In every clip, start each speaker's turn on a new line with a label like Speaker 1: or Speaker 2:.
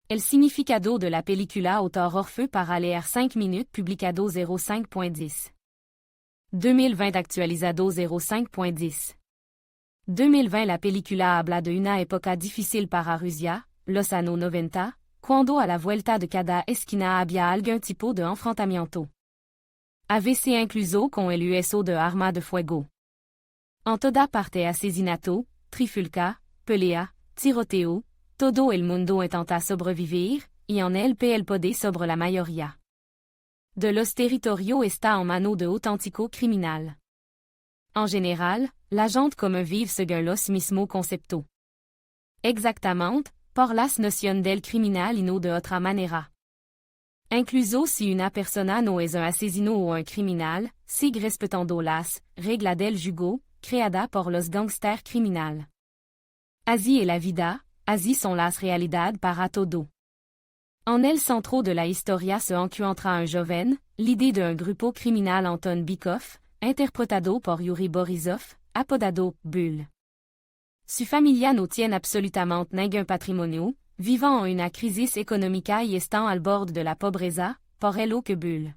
Speaker 1: El significado de la película autor Orfeu para leer 5 minutes publicado 05.10. 2020 actualizado 05.10. 2020 La película habla de una época difícil para Rusia, los años 90, cuando a la vuelta de cada esquina había algún tipo de enfrentamiento. AVC incluso con el uso de arma de fuego. En toda parte asesinato, trifulca, pelea, tiroteo, todo el mundo intenta sobrevivir, y en el poder sobre la mayoría de los territorios está en manos de auténticos criminales. En general, la gente como vive según los mismos conceptos. Exactamente, por las nociones del criminal y no de otra manera. Incluso si una persona no es un asesino o un criminal, sigue respetando las reglas del juego, creada por los gangsters criminales. Así es la vida, así son las realidades para todo. En el centro de la historia se encuentra un joven, l'idée d'un grupo criminal Anton Bykov, interpretado por Yuri Borisov, apodado Bull. Su familia no tiene absolutamente ningún patrimonio, vivant en una crisis económica y están al borde de la pobreza, por ello que Bull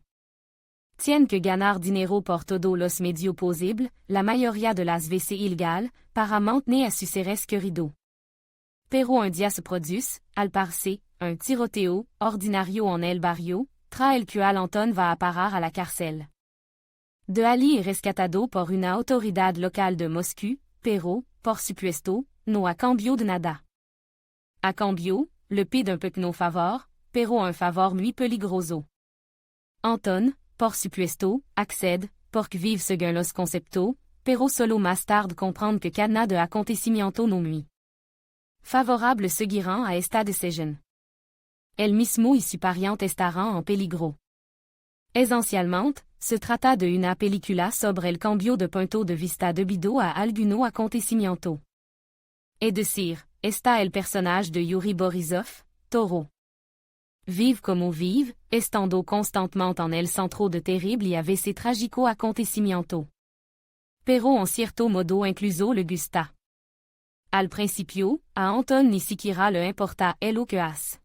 Speaker 1: tiene que ganar dinero por todos los medios posibles, la mayoría de las veces ilegal, para mantener a sus seres queridos. Pero un día se produce, al parecer, un tiroteo ordinario en el barrio, tras el cual Anton va a parar a la cárcel. De allí es rescatado por una autoridad local de Moscú, pero, por supuesto, no a cambio de nada. A cambio, le paie d'un pequeño favor, pero un favor muy peligroso. Anton, por supuesto, accede, porque vive según los conceptos, pero solo más tarde comprende que cada de acontecimiento no muy favorable seguirán a esta decisión. El mismo y su pariente estarán en peligro. Esencialmente, se trata de una película sobre el cambio de punto de vista debido a alguno acontecimiento. Es decir, está el personaje de Yuri Borisov, Toro. Vive como vive, estando constantemente en el centro de terrible y a veces trágico acontecimiento. Pero en cierto modo incluso le gusta. Al principio, a Anton ni siquiera le importa lo que hace.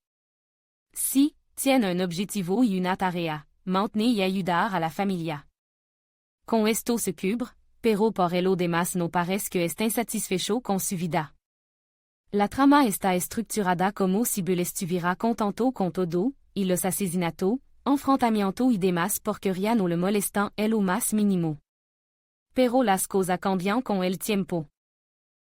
Speaker 1: Si, tiene un objetivo y una tarea, mantener y ayudar a la familia. Con esto se cubre, pero por ello demás no parece que esté insatisfecho con su vida. La trama está estructurada como si Bull estuviera contento con todo, y los asesinatos, enfrentamiento y demás porque rien no le molestan en lo más mínimo. Pero las cosas cambian con el tiempo.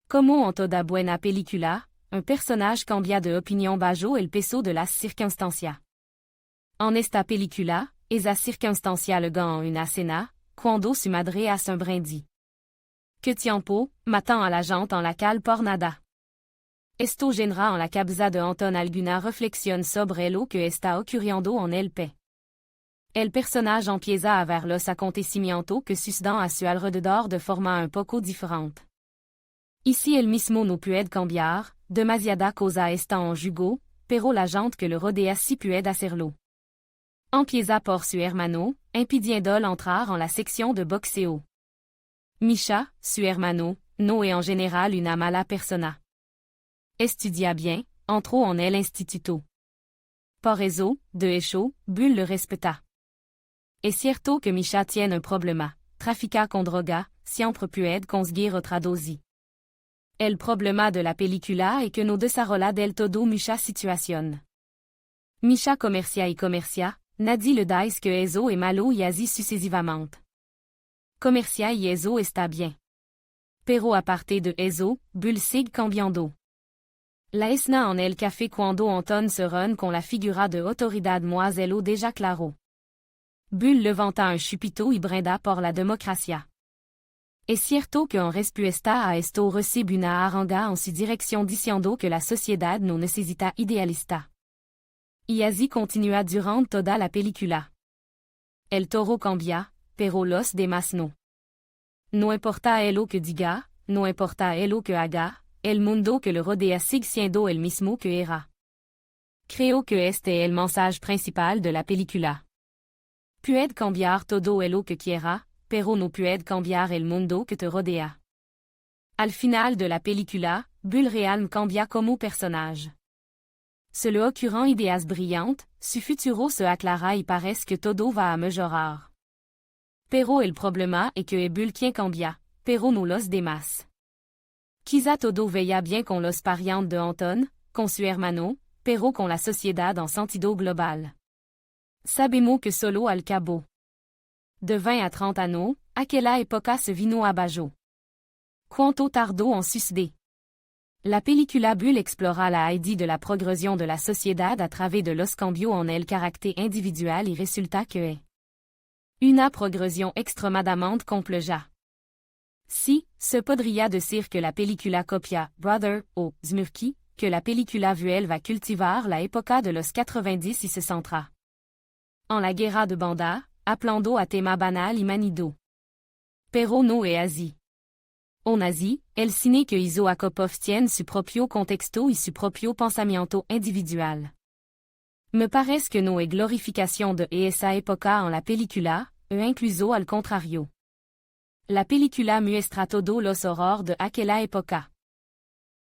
Speaker 1: Como en toda buena película, un personaje cambia de opinión bajo el peso de las circunstancias. En esta película, esa circunstancia le gana una cena, cuando su madre hace un brindis. Que tiempo, matant a la gente en la calle por nada. Esto genera en la cabeza de Anton alguna reflexión sobre lo que está ocurriendo en el país. El personaje empieza a ver los acontecimientos que suceden a su alrededor de forma un poco diferente. Ici el mismo no puede cambiar, demasiada cosa está en juego, pero la gente que le rodea sí puede hacerlo. Empieza por su hermano, impidiéndole entrar en la sección de boxeo. Misha, su hermano, no es en general una mala persona. Estudia bien, entró en el instituto. Por eso, de hecho, Bull le respeta. Es cierto que Misha tiene un problema, trafica con droga, siempre puede conseguir otra dosis. El problema de la película es que no desarrolla del todo mucha situación. Misha comercia, nadie le dice que eso es malo y así sucesivamente. Comercia y eso está bien. Pero aparte de eso, Bull sigue cambiando. La escena en el café cuando Anton se reúne con la figura de autoridad Moiselo déjà claro. Bull levanta un chupito y brinda por la democracia. Es cierto que en respuesta a esto recibe una aranga en su dirección diciendo que la sociedad no necesita idealista. Y así continúa durante toda la película. El toro cambia, pero los demás no. No importa lo que diga, no importa lo que haga, el mundo que le rodea sigue siendo el mismo que era. Creo que este es el mensaje principal de la película. Puede cambiar todo lo que quiera, pero no puede cambiar el mundo que te rodea. Al final de la película, Bull realmente cambia como personaje. se le occurrent ideas brillante, su futuro se aclara y parece que todo va a mejorar. Pero el problema es que ebulquien cambia, pero no los demás. Quizá todo veía bien con los parientes de Anton, con su hermano, pero con la sociedad en sentido global. Sabemos que solo al cabo de 20 à 30 años, aquella época se vino abajo. Cuánto tardó en suceder. La película Bull explora la idée de la progression de la sociedad a través de los cambios en el carácter individual y resulta que es una progresión extremadamente compleja. Si, se podría decir que la película copia, Brother, o Smurky, que la película Vuel va cultivar la época de los 90 y se centra en la guerra de banda, hablando a tema banal y manido. Pero no es así. En así, el cine que hizo Akopov tiene su propio contexto y su propio pensamiento individual. Me parece que no es glorificación de esa época en la película, e incluso al contrario. La película muestra todo los horrores de aquella época.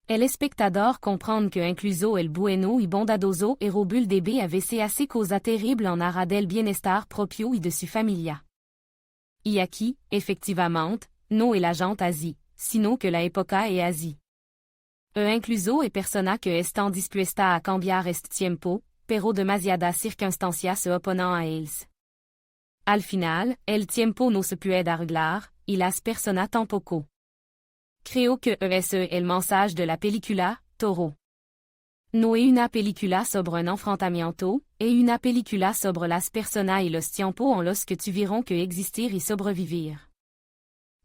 Speaker 1: El espectador comprende que incluso el bueno y bondadoso héros Bull debe hace cosas terribles en aras del bienestar propio y de su familia. Y aquí, efectivamente, no es la gente así, sino que la época es así. E incluso es persona que están dispuesta a cambiar este tiempo, pero demasiadas circunstancias se oponen a ellos. Al final, el tiempo no se puede arreglar, y las personas tampoco. Creo que ese es el mensaje de la película, Toro. No es una película sobre un enfrentamiento, es una película sobre las personas y los tiempos en los que tuvieron que existir y sobrevivir.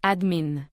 Speaker 1: Admin.